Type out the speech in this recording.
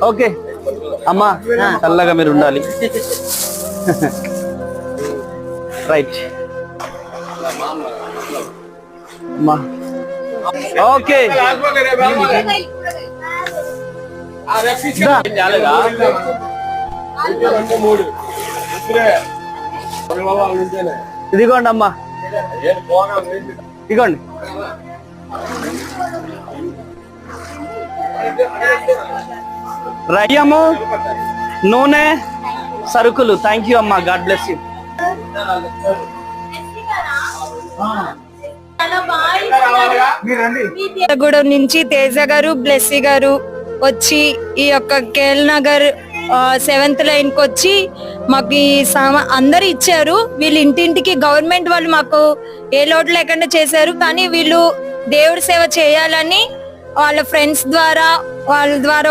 Okay అమ్మా, చల్లగా మీరు ఉండాలి. రైట్ అమ్మా. ఓకే ఇదిగోండి అమ్మా, ఇదిగోండి. రయ్యము, నూనె, సరుకులు. థ్యాంక్ యూ అమ్మా, గాడ్ బ్లెస్ యూ. గూడెం నుంచి తేజ గారు, బ్లెస్సీ గారు వచ్చి ఈ యొక్క కేఎల్ నగర్ 7th లైన్ కి వచ్చి మాకు ఈ అందరు ఇచ్చారు. వీళ్ళు ఇంటింటికి గవర్నమెంట్ వాళ్ళు మాకు ఏ లోటు లేకుండా చేశారు. కానీ వీళ్ళు దేవుడి సేవ చేయాలని వాళ్ళ ఫ్రెండ్స్ ద్వారా వాళ్ళ ద్వారా